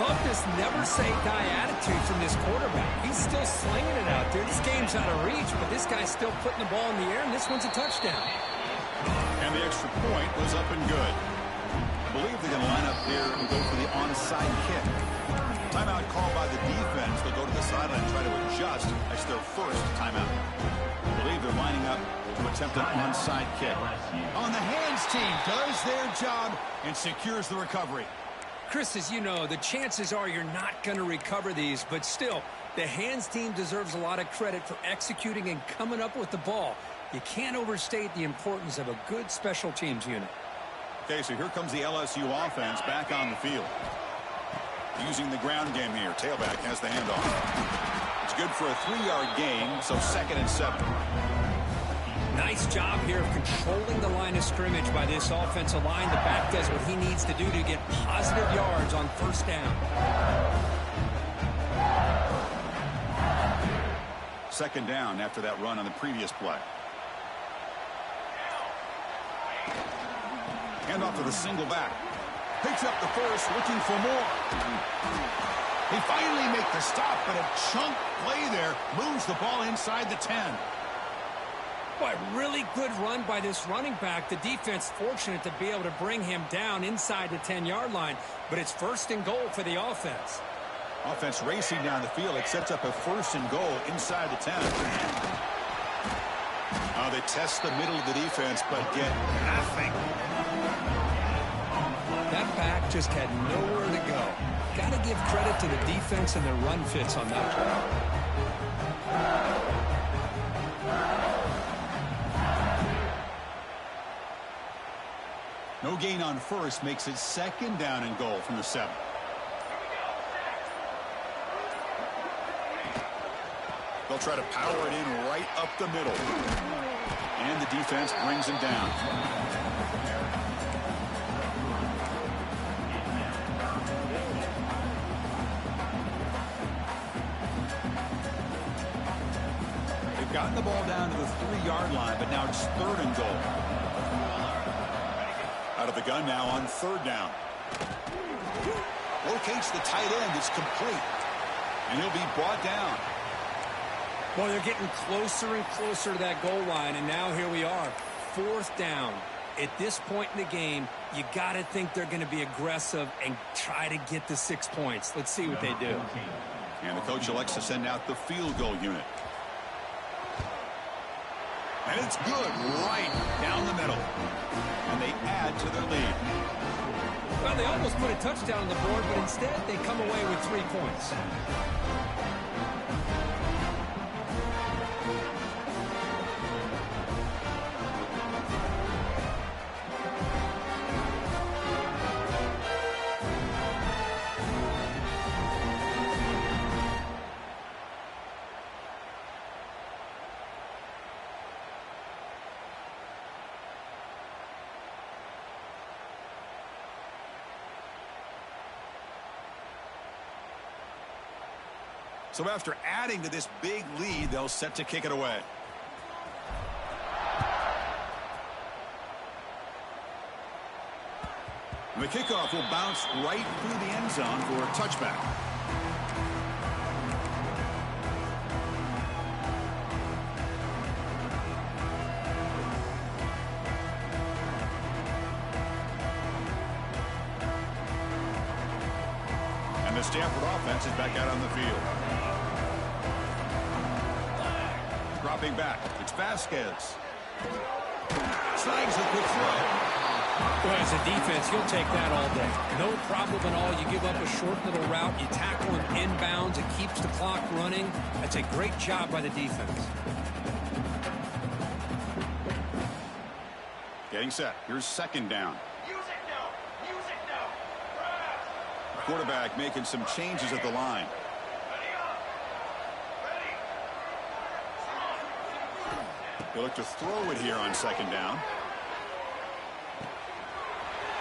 Love this never-say-die attitude from this quarterback. He's still slinging it out there. This game's out of reach, but this guy's still putting the ball in the air, and this one's a touchdown. And the extra point was up and good. I believe they're going to line up here and go for the onside kick. Timeout called by the defense. They'll go to the sideline and try to adjust. That's their first timeout. I believe they're lining up to attempt an onside kick. On the hands team does their job and secures the recovery. Chris, as you know, the chances are you're not going to recover these, but still, the hands team deserves a lot of credit for executing and coming up with the ball. You can't overstate the importance of a good special teams unit. Okay, so here comes the LSU offense back on the field. Using the ground game here. Tailback has the handoff. It's good for a 3-yard gain, so 2nd and 7. Nice job here of controlling the line of scrimmage by this offensive line. The back does what he needs to do to get positive yards on 1st down. 2nd down after that run on the previous play. Hand off to the single back. Picks up the first, looking for more. They finally make the stop, but a chunk play there moves the ball inside the 10. Boy, really good run by this running back. The defense fortunate to be able to bring him down inside the 10-yard line, but it's 1st and goal for the offense. Offense racing down the field. It sets up a 1st and goal inside the 10. They test the middle of the defense, but get nothing. That back just had nowhere to go. Got to give credit to the defense and their run fits on that play. No gain on 1st makes it 2nd down and goal from the 7. They'll try to power it in right up the middle. And the defense brings him down. They've gotten the ball down to the 3-yard line, but now it's 3rd and goal. Out of the gun now on 3rd down. Locates the tight end. It's complete. And he'll be brought down. Well, they're getting closer and closer to that goal line, and now here we are, 4th down. At this point in the game, you got to think they're going to be aggressive and try to get the 6 points. Let's see what they do. And the coach elects to send out the field goal unit. And it's good right down the middle. And they add to their lead. Well, they almost put a touchdown on the board, but instead they come away with 3 points. So after adding to this big lead, they'll set to kick it away. The kickoff will bounce right through the end zone for a touchback. And the Stanford offense is back out on the field. Dropping back, it's Vasquez. Snags the quick throw. Well, as a defense, you'll take that all day. No problem at all. You give up a short little route. You tackle him inbounds. It keeps the clock running. That's a great job by the defense. Getting set. Here's second down. Quarterback making some changes at the line. He'll look to throw it here on second down.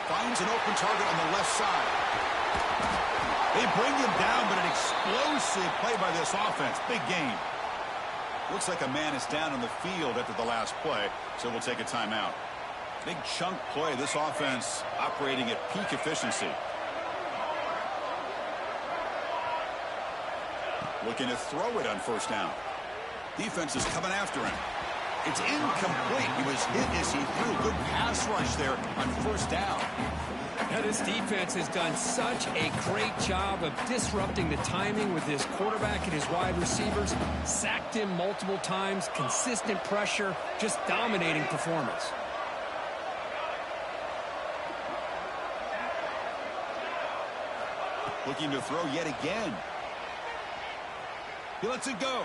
Finds an open target on the left side. They bring him down, but an explosive play by this offense. Big game. Looks like a man is down on the field after the last play, so we'll take a timeout. Big chunk play. This offense operating at peak efficiency. Looking to throw it on first down. Defense is coming after him. It's incomplete. He was hit as he threw. Good pass rush there on first down. Now, this defense has done such a great job of disrupting the timing with his quarterback and his wide receivers. Sacked him multiple times. Consistent pressure. Just dominating performance. Looking to throw yet again. He lets it go.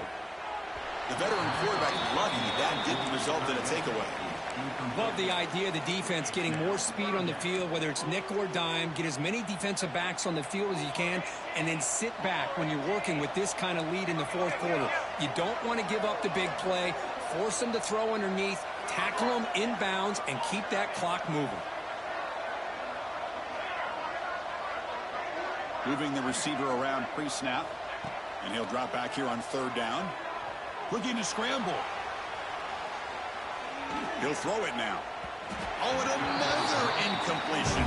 The veteran quarterback lucky that didn't result in a takeaway. Love the idea of the defense getting more speed on the field, whether it's nickel or dime. Get as many defensive backs on the field as you can, and then sit back when you're working with this kind of lead in the fourth quarter. You don't want to give up the big play. Force them to throw underneath, tackle them inbounds, and keep that clock moving. Moving the receiver around pre-snap. And he'll drop back here on third down. Looking to scramble. He'll throw it now. Oh, and another incompletion.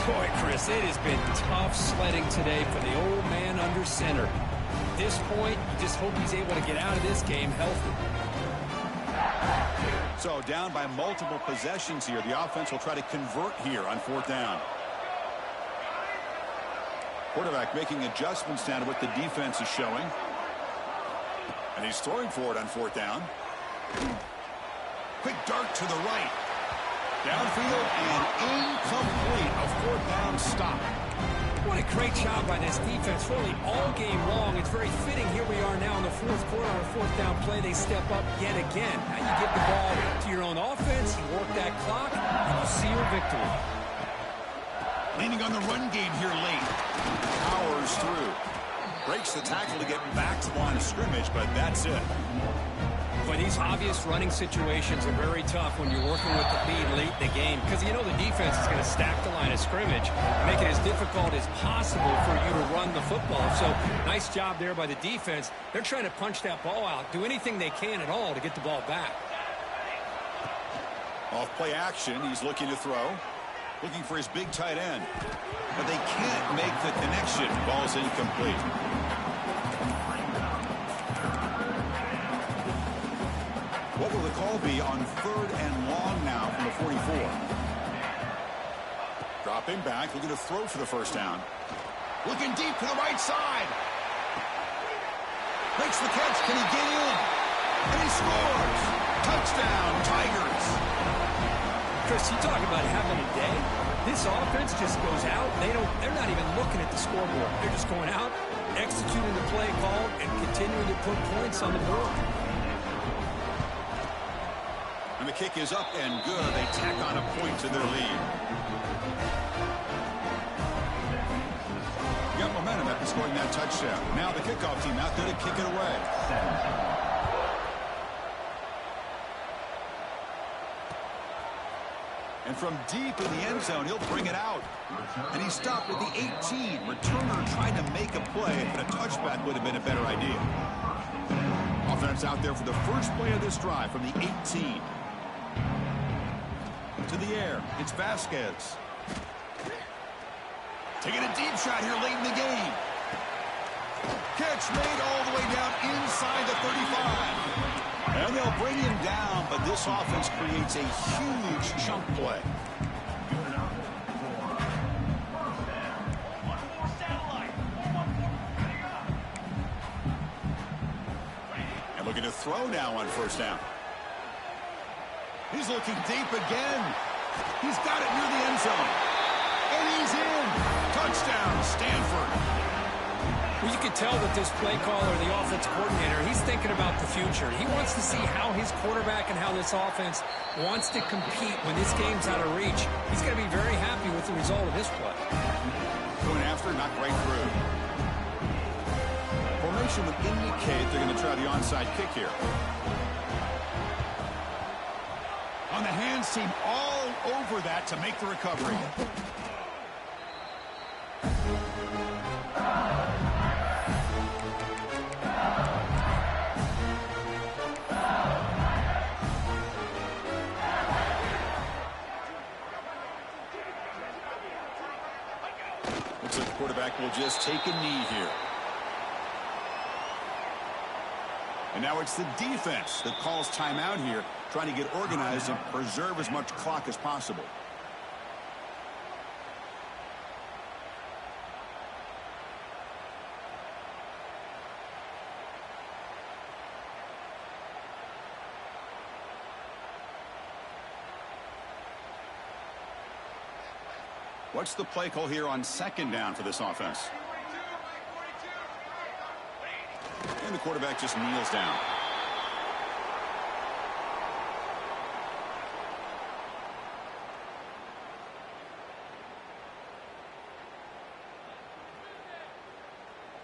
Boy, Chris, it has been tough sledding today for the old man under center. At this point, you just hope he's able to get out of this game healthy. So down by multiple possessions here. The offense will try to convert here on fourth down. Quarterback making adjustments down to what the defense is showing. And he's throwing for it on fourth down. Quick dart to the right. Downfield and incomplete. A fourth down stop. What a great job by this defense, really all game long. It's very fitting. Here we are now in the fourth quarter on a fourth down play. They step up yet again. Now you give the ball to your own offense, you work that clock, and you see your victory. Leaning on the run game here late. Powers through. Breaks the tackle to get back to the line of scrimmage, but that's it. But these obvious running situations are very tough when you're working with the lead late in the game, because you know the defense is going to stack the line of scrimmage, make it as difficult as possible for you to run the football. So nice job there by the defense. They're trying to punch that ball out, do anything they can at all to get the ball back. Off play action, he's looking to throw. Looking for his big tight end. But they can't make the connection. Ball's incomplete. What will the call be on third and long now from the 44? Dropping back, looking to throw for the first down. Looking deep to the right side. Makes the catch. Can he get in? And he scores. Touchdown, Tigers. Chris, you talk about having a day. This offense just goes out. They're not even looking at the scoreboard. They're just going out, executing the play called, and continuing to put points on the board. And the kick is up and good. They tack on a point to their lead. Got momentum after scoring that touchdown. Now the kickoff team out there to kick it away. And from deep in the end zone, he'll bring it out. And he stopped at the 18. Returner trying to make a play, but a touchback would have been a better idea. Offense out there for the first play of this drive from the 18. To the air, it's Vasquez. Taking a deep shot here late in the game. Catch made all the way down inside the 35. And they'll bring him down, but this offense creates a huge chunk play. And looking to throw now on first down. He's looking deep again. He's got it near the end zone. And he's in. Touchdown, Stanford. Well, you can tell that this play caller, the offense coordinator, he's thinking about the future. He wants to see how his quarterback and how this offense wants to compete when this game's out of reach. He's going to be very happy with the result of this play. Going after, knocked right through. Formation would indicate they're going to try the onside kick here. On the hands team, all over that to make the recovery. Looks like the quarterback will just take a knee here. And now it's the defense that calls timeout here, trying to get organized and preserve as much clock as possible. What's the play call here on second down for this offense? And the quarterback just kneels down.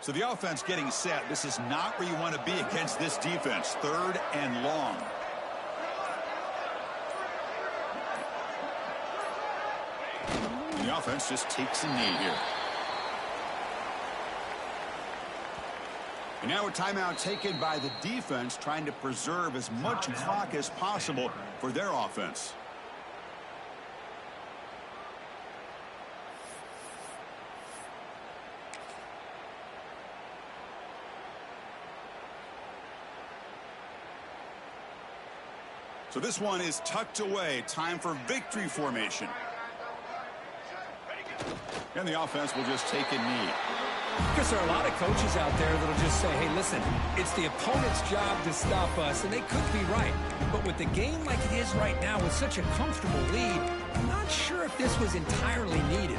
So the offense getting set. This is not where you want to be against this defense. 3rd and long. And the offense just takes a knee here. And now a timeout taken by the defense, trying to preserve as much clock as possible for their offense. So this one is tucked away. Time for victory formation. And the offense will just take a knee. Because there are a lot of coaches out there that will just say, hey, listen, it's the opponent's job to stop us, and they could be right. But with the game like it is right now with such a comfortable lead, I'm not sure if this was entirely needed.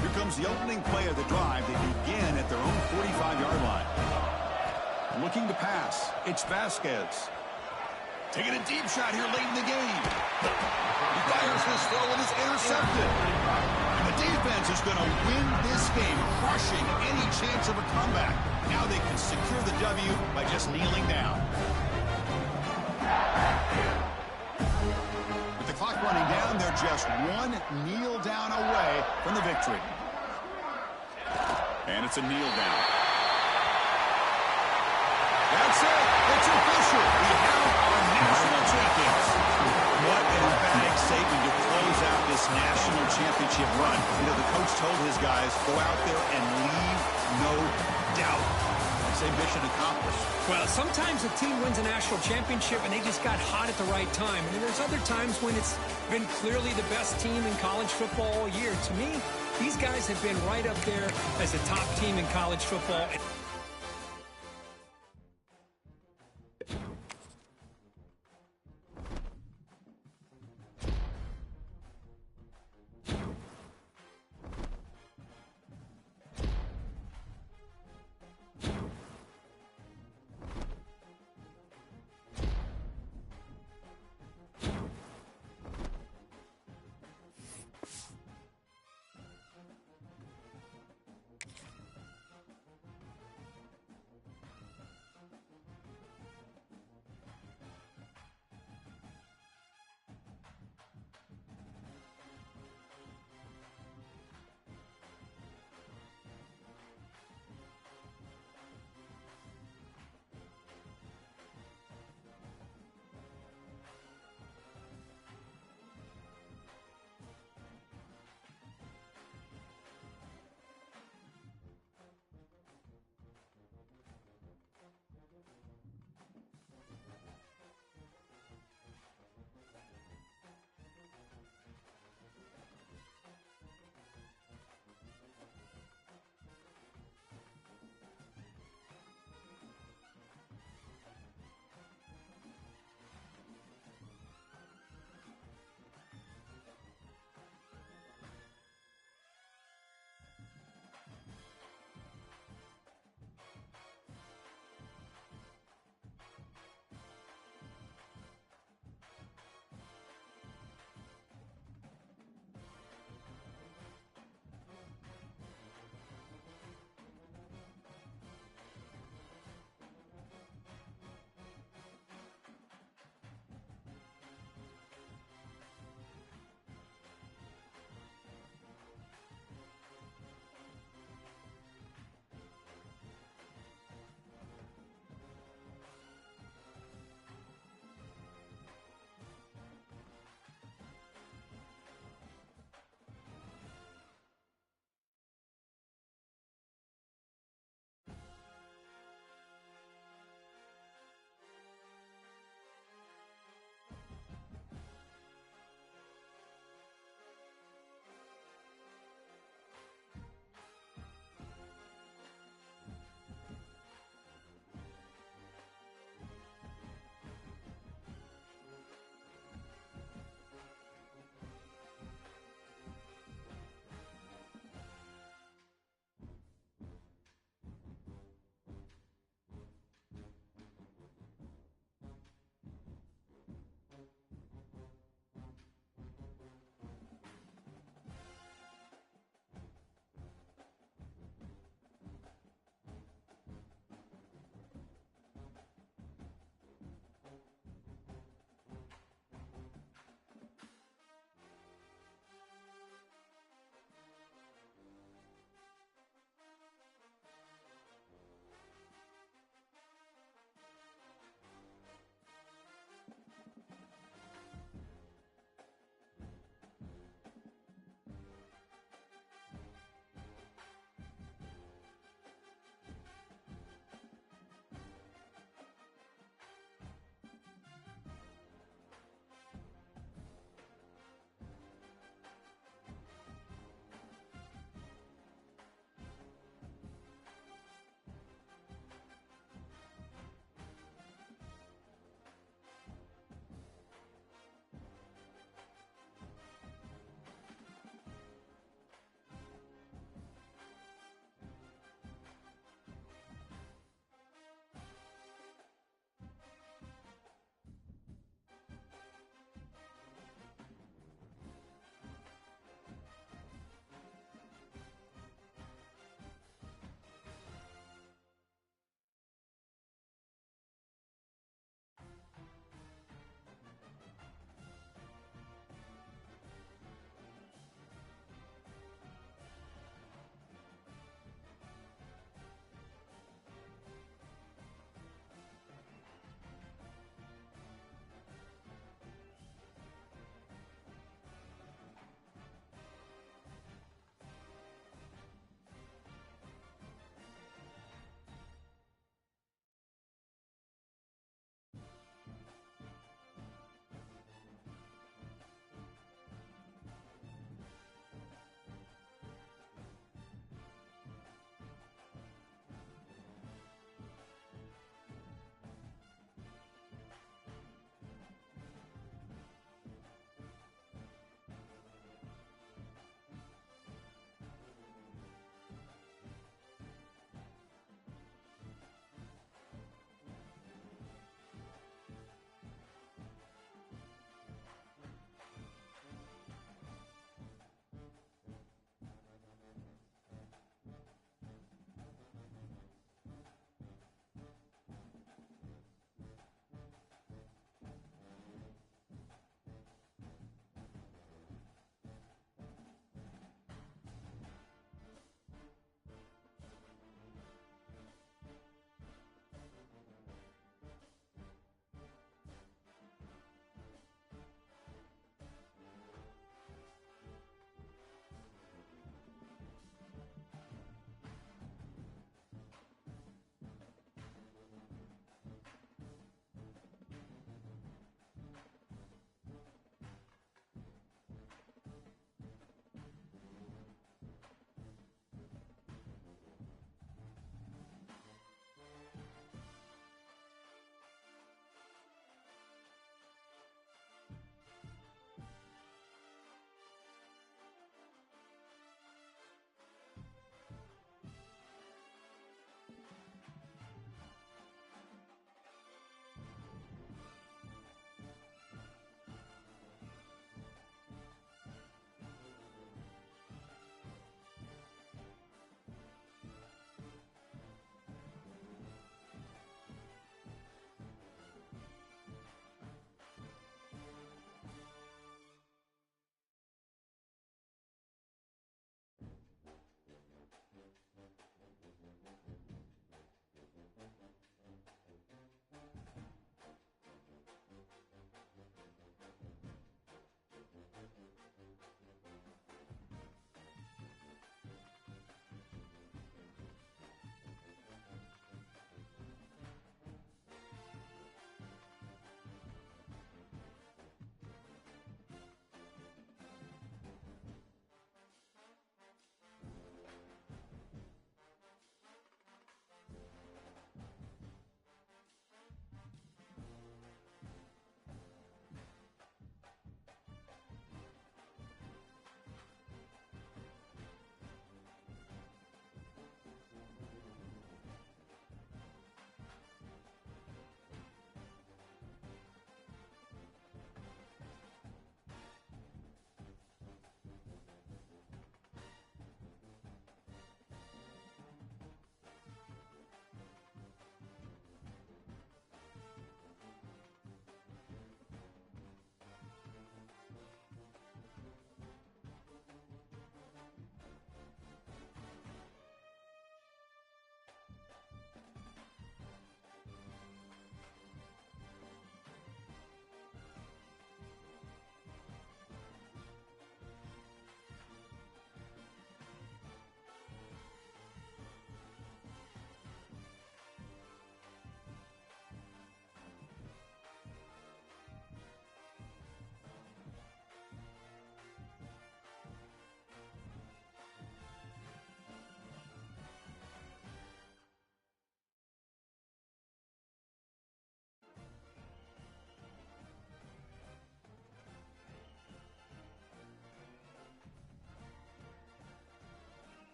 Here comes the opening play of the drive. They begin at their own 45-yard line. Looking to pass. It's Vasquez. Taking a deep shot here late in the game. He fires this throw and is intercepted. And the defense is going to win this game, crushing any chance of a comeback. Now they can secure the W by just kneeling down. With the clock running down, they're just one kneel down away from the victory. And it's a kneel down. That's it. It's official. We have our national champions. What an emphatic statement to close out this national championship run. You know, the coach told his guys, go out there and leave no doubt. Say mission accomplished. Well, sometimes a team wins a national championship and they just got hot at the right time. And there's other times when it's been clearly the best team in college football all year. To me, these guys have been right up there as a top team in college football.